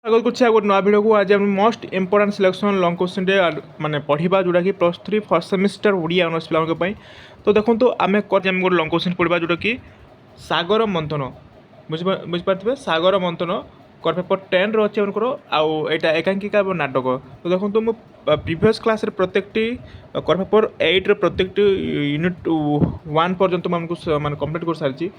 स्वागत करछि गोटे नया वीडियो को। आज हम most important selection long question day माने पढ़िबा जोटा कि +3 फर्स्ट सेमिस्टर ओडिया ऑनर्स पिला के पई। तो देखंतु आमे गोटे लॉन्ग क्वेश्चन पढ़िबा जोटा कि सागर मंथन बुझ पारथिबे। सागर मंथन कर पेपर 10 रो अछि उनकर आउ एटा एकांकिका और नाटक। तो देखंतु मु प्रीवियस क्लास रे प्रत्येकटी कर पेपर 8 रे प्रत्येकटी यूनिट 1 पर्यंत हमको माने कंप्लीट कर सारछि।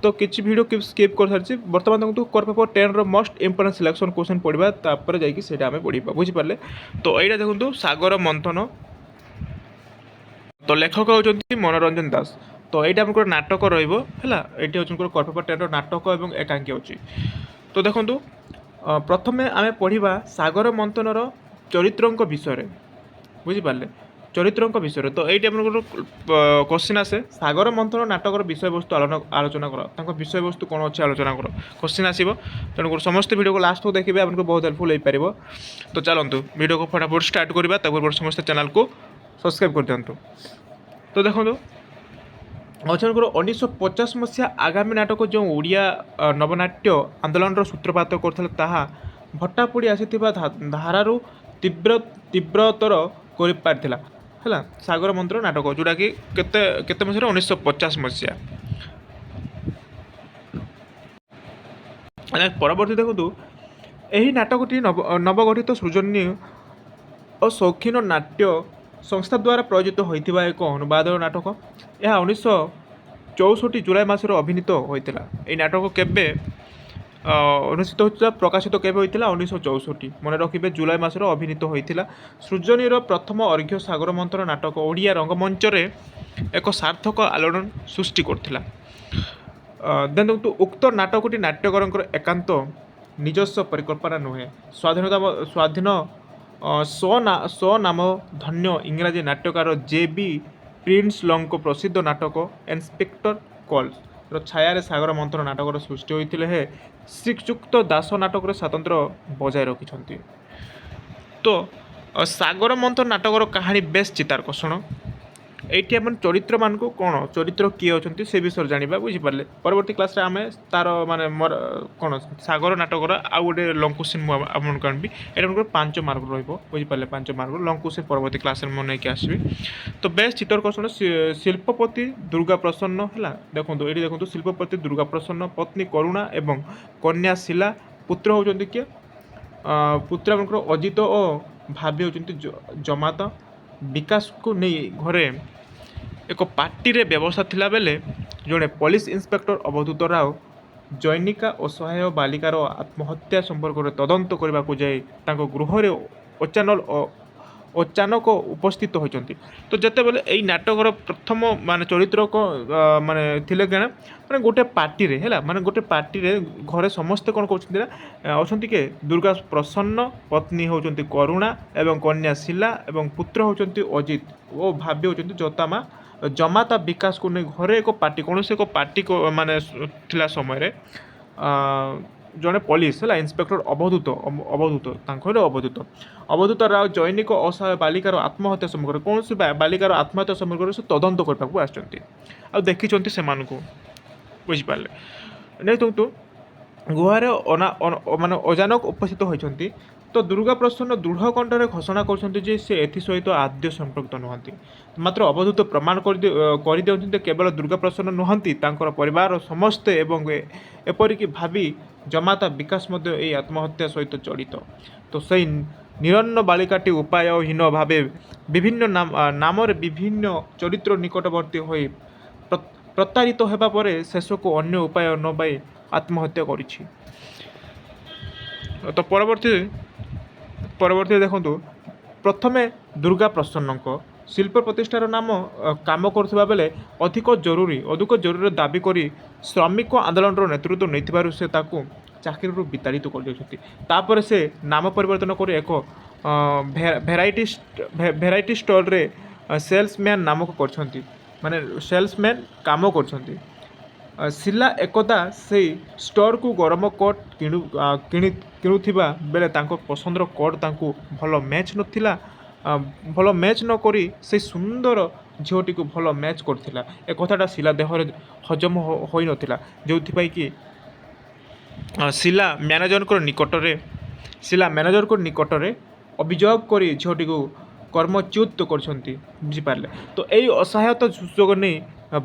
तो किसी वीडियो स्किप कर सारी बर्तमान देखो कर पेपर 10 रो मोस्ट इंपोर्टेंट सिलेक्शन क्वेश्चन पढ़ा तापर जाकि आम पढ़ा बुझिपारे। तो यहाँ देखो सागर मंथन। तो लेखक होती मनोरंजन दास। तो यहाँ आम नाटक रहा ये हूँ कर पेपर 10 नाटक और एकांकी अच्छी। तो देखो प्रथम आम पढ़ा सागर मंथनर चरित्र विषय बुझिपारे चरित्र विषय। तो ये क्वेश्चन आसे सागर मंथन नाटक विषय वस्तु आलोचना कर विषय वस्तु कौन अच्छे आलोचना कर क्वेश्चन आसो। तेणुक समस्त वीडियो को लास्ट को देखिए आपको बहुत हेल्पफुल हो पार। तो चलतु वीडियो को फटाफट स्टार्ट करवा समस्त चैनल को सब्सक्राइब कर दिंतु। तो देखो अच्छे 1950 मसीहा आगामी नाटक जो ओडिया नवनाट्य आंदोलन सूत्रपात करता भट्टापोड़ी आसी धारारू तीव्रतर कर पारिथिला है सागर मंत्र नाटक जोटा कि केते मसीह 1950 मसीहा। परवर्ती देखो यही नाटकटी नवगठित सृजनी और शौखीन नाट्य संस्था द्वारा प्रयोजित होता एक अनुवाद नाटक। यह 1964 जुलाई मासर अभिनीत होता। यह नाटक केबे अनुष्ठित होता प्रकाशित केबे होता 1964 मन रखिए जुलाई मासर अभिनीत होता। सृजनीर प्रथम अर्घ्य सागर मंथन नाटक ओडिया रंगमंच एक सार्थक आलोड़न सृष्टि करथिला। देन उक्त नाटकटी नाट्यकर एकांत निजस्व परिकल्पना नुहे स्वाधीन स्वनाम धन्य इंग्राजी नाट्यकार जे.बी. प्रिंसलंग प्रसिद्ध नाटक इंस्पेक्टर कॉल्स छाया सागर मंथन नाटक सृष्टि होते है श्रीयुक्त दास नाटक स्वतंत्र बजाय रखिंट। तो सागर मंथन नाटक कहानी बेस चिताकर्षण। ये आम चरित्र मान को कौन चरित्र किए अच्छा से विषय जाना बुझीपारे। परवर्ती क्लास रे आमे तार माने कौन सागर नाटकर आउ गोटे लंग क्वेश्चन आपको आनबी। ये 5 मार्क रुझीपारे 5 मार्क लंग क्वेश्चन परवर्ती क्लास में मन नहीं आसबि। तो बेस्ट चित्रकर्षण शिल्पपति दुर्गा प्रसन्न है देखो ये देखो शिल्पपति दुर्गा प्रसन्न पत्नी करुणा एवं कन्या शिला पुत्र होती किए पुत्र अजित और भाभी होती जमाता। विकास को नहीं घरे एक पार्टी रे व्यवस्था थिला बेले जड़े पुलिस इंस्पेक्टर अवधूत राव जैनिका असहाय बालिकार आत्महत्या संपर्क में तदंत करने को जाए गृह अचानक उपस्थित होती। तो जिते बेले यही नाटकर प्रथम माने चरित्र को माने थिले क्या माने गोटे पार्टी रे है माने गोटे पार्टी रे घरे समस्ते कौन कर के दुर्गा प्रसन्न पत्नी होती करुणा एवं कन्या शिला एवं पुत्र होती अजित और भाभी होती जमाता विकास को नहीं घरे एक पार्टी कौन से एक पार्टी को माने थिला समय जड़े पुलिस है इंस्पेक्टर अवधूत अवधूत राव जैनिक असहाय बालिकार आत्महत्या सम्पर्क कौन से बालिकार आत्महत्या सम्पर्क से तदंत करने आ देखी से बुझीपारे। नहीं तो गुहारे माने अचानक उपस्थित होती। तो दुर्गा प्रसन्न दृढ़ कंठरे घोषणा कर से एसहित आद्य संपृक्त नुहति मात्र अवधूत प्रमाण कर केवल दुर्गा प्रसन्न नुहति परिवार समस्ते एवं एपरिक भावी जमाता विकास यही आत्महत्या सहित जड़ित। तो सही निरन्न बालिकाटी उपायहीन भाव विभिन्न नाम विभिन्न चरित्र निकटवर्ती हो प्रतारित होगा पर शेष को अन्य उपाय न पाई आत्महत्या करिछि। तो परवर्ती देखो प्रथमे दुर्गा प्रसन्न शिल्प प्रतिष्ठार नाम काम करुवा बेले अधिक जरूरी दाबी करी श्रमिक आंदोलन नेतृत्व नहीं से ताकू चाकरी विताड़ित कर से नाम परिवर्तन कर एक भेराइटी स्टल रे सेल्समैन नामक कर माने सेल्समैन काम कर। शिला एकदा से स्टोर को गरम कोट किणुवा बेले पसंदर कोट तांको भल मैच नथिला भल मैच न करी से सुंदर झीटी को भल मैच करथिला। ए कथाटा शिला देहरे हजम हो नथिला जो कि शिला मैनेजर निकट में ଶିଲା ମ୍ୟାନେଜରଙ୍କ ନିକଟରେ ଅଭିଯୋଗ କରି ଝିଅଟିକୁ କର୍ମଚ୍ୟୁତ କରିଛନ୍ତି। ବୁଝିପାରିଲେ? ତ ଏଇ ଅସହାୟତା ସୁଯୋଗ ନେଇ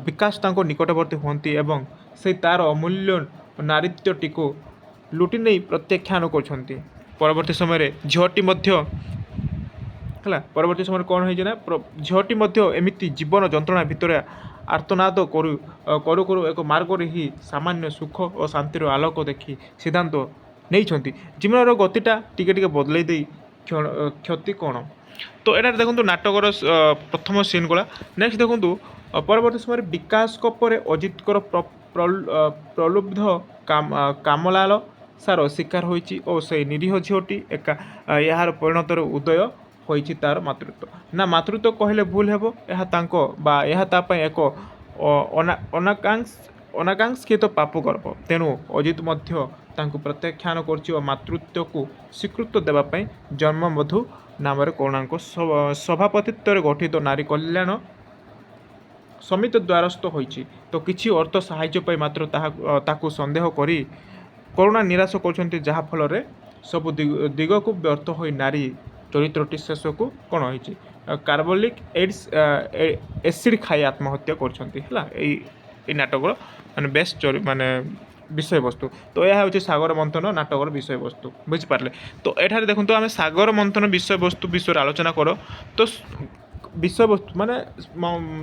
ବିକାଶ ତାଙ୍କ ନିକଟବର୍ତ୍ତୀ ହୁଅନ୍ତି ଏବଂ ସେ ତାର ଅମୂଲ୍ୟ ନାରୀତ୍ୱଟିକୁ ଲୁଟି ନେଇ ପ୍ରତ୍ୟାଖ୍ୟାନ କରୁଛନ୍ତି। ପରବର୍ତ୍ତୀ ସମୟରେ ଝିଅଟି ମଧ୍ୟ ହେଲା ପରବର୍ତ୍ତୀ ସମୟରେ କ'ଣ ହେଇଛି ନା ଝିଅଟି ମଧ୍ୟ ଏମିତି ଜୀବନ ଯନ୍ତ୍ରଣା ଭିତରେ ଆର୍ତ୍ତନାଦ କରୁ କରୁ ଏକ ମାର୍ଗରେ ହିଁ ସାମାନ୍ୟ ସୁଖ ଓ ଶାନ୍ତିର ଆଲୋକ ଦେଖି ସିଦ୍ଧାନ୍ତ ନେଇଛନ୍ତି। ଜୀବନର ଗତିଟା ଟିକେ ଟିକେ ବଦଳେଇ ଦେଇ କ୍ଷତି କ'ଣ? ତ ଏଠାରେ ଦେଖନ୍ତୁ ନାଟକର ପ୍ରଥମ ସିନ୍ ଗଲା। ନେକ୍ସଟ ଦେଖନ୍ତୁ ପରବର୍ତ୍ତୀ ସମୟରେ ବିକାଶଙ୍କ ପରେ ଅଜିତଙ୍କର ପ୍ରଲୁବ୍ଧ କାମଲାଲସାର ଶିକାର ହୋଇଛି ଓ ସେହି ନିରୀହ ଝିଅଟି ଏହାର ପରିଣତର ଉଦୟ ହୋଇଛି ତାର ମାତୃତ୍ୱ। ନା ମାତୃତ୍ୱ କହିଲେ ଭୁଲ ହେବ, ଏହା ତାଙ୍କ ବା ଏହା ତା ପାଇଁ ଏକ ଅନାକାଂକ୍ଷିତ ପାପ ଗର୍ବ। ତେଣୁ ଅଜିତ ମଧ୍ୟ ତାଙ୍କୁ ପ୍ରତ୍ୟାଖ୍ୟାନ କରୁଛି ଓ ମାତୃତ୍ୱକୁ ସ୍ୱୀକୃତ ଦେବା ପାଇଁ ଜନ୍ମବଧୂ ନାମରେ କରୁଣାଙ୍କ ସଭାପତିତ୍ୱରେ ଗଠିତ ନାରୀ କଲ୍ୟାଣ ସମିତି ଦ୍ୱାରସ୍ଥ ହୋଇଛି। ତ କିଛି ଅର୍ଥ ସାହାଯ୍ୟ ପାଇ ମାତ୍ର ତାକୁ ସନ୍ଦେହ କରି କରୁଣା ନିରାଶ କରୁଛନ୍ତି, ଯାହାଫଳରେ ସବୁ ଦିଗକୁ ବ୍ୟର୍ଥ ହୋଇ ନାରୀ ଚରିତ୍ରଟି ଶେଷକୁ କ'ଣ ହେଇଛି କାର୍ବୋଲିକ୍ ଏସିଡ୍ ଖାଇ ଆତ୍ମହତ୍ୟା କରୁଛନ୍ତି। ହେଲା ଏଇ ନାଟକର ମାନେ ବେଷ୍ଟ ମାନେ ବିଷୟବସ୍ତୁ। ତ ଏହା ହେଉଛି ସାଗର ମନ୍ଥନ ନାଟକର ବିଷୟବସ୍ତୁ। ବୁଝିପାରିଲେ? ତ ଏଠାରେ ଦେଖନ୍ତୁ ଆମେ ସାଗର ମନ୍ଥନ ବିଷୟବସ୍ତୁ ବିଷୟରେ ଆଲୋଚନା କର। ତ ବିଷୟବସ୍ତୁ ମାନେ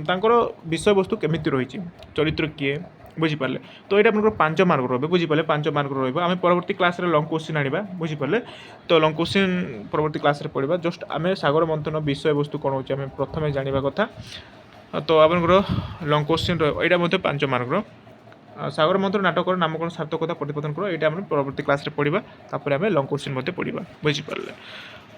ତାଙ୍କର ବିଷୟବସ୍ତୁ କେମିତି ରହିଛି, ଚରିତ୍ର କିଏ, ବୁଝିପାରିଲେ? ତ ଏଇଟା ଆପଣଙ୍କର 5 ମାର୍କ ରହିବ। ବୁଝିପାରିଲେ? 5 ମାର୍କ ରହିବ। ଆମେ ପରବର୍ତ୍ତୀ କ୍ଲାସ୍ରେ ଲଙ୍ଗ୍ କୋଶ୍ଚିନ୍ ଆଣିବା। ବୁଝିପାରିଲେ? ତ ଲଙ୍ଗ୍ କୋଶ୍ଚିନ୍ ପରବର୍ତ୍ତୀ କ୍ଲାସ୍ରେ ପଢ଼ିବା। ଜଷ୍ଟ ଆମେ ସାଗର ମନ୍ଥନ ବିଷୟବସ୍ତୁ କ'ଣ ହେଉଛି ଆମେ ପ୍ରଥମେ ଜାଣିବା କଥା। ତ ଆପଣଙ୍କର ଲଙ୍ଗ୍ କୋଶ୍ଚିନ୍ ରହିବ, ଏଇଟା ମଧ୍ୟ 5 ମାର୍କର। ସାଗର ମନ୍ଥନ ନାଟକର ନାମକରଣ ସାର୍ଥକତା ପ୍ରତିପାଦନ କର, ଏଇଟା ଆମେ ପରବର୍ତ୍ତୀ କ୍ଲାସ୍ରେ ପଢ଼ିବା। ତାପରେ ଆମେ ଲଙ୍ଗ୍ କୋଶ୍ଚିନ୍ ମଧ୍ୟ ପଢ଼ିବା। ବୁଝିପାରିଲେ?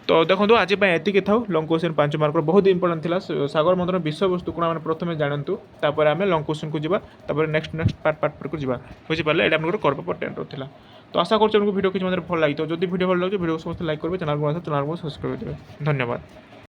ତ ଦେଖନ୍ତୁ ଆଜି ପାଇଁ ଏତିକି ଥାଉ। ଲଙ୍ଗ୍ କୋଶ୍ଚିନ୍ 5 ମାର୍କର ବହୁତ ଇମ୍ପୋର୍ଟାଣ୍ଟ ଥିଲା। ସାଗର ମନ୍ଥନ ବିଷୟବସ୍ତୁ କ'ଣ ଆମେ ପ୍ରଥମେ ଜାଣନ୍ତୁ, ତାପରେ ଆମେ ଲଙ୍ଗ୍ କୋଶ୍ଚିନ୍କୁ ଯିବା, ତାପରେ ନେକ୍ସଟ ପାର୍ଟକୁ ଯିବା। ବୁଝିପାରିଲେ? ଏଇଟା ଆପଣଙ୍କର କର୍ମ ପାର୍ଟ 10ର ଥିଲା। ତ ଆଶା କରୁଛି ଆପଣଙ୍କୁ ଭିଡ଼ିଓ କିଛି ମାତ୍ରାରେ ଭଲ ଲାଗିଥିବ। ଯଦି ଭିଡ଼ିଓ ଭଲ ଲାଗୁଛି ଭିଡ଼ିଓକୁ ସମସ୍ତେ ଲାଇକ୍ କରିବେ, ଚ୍ୟାନେଲକୁ ସବସ୍କ୍ରାଇବ୍ କରିଦେବେ। ଧନ୍ୟବାଦ।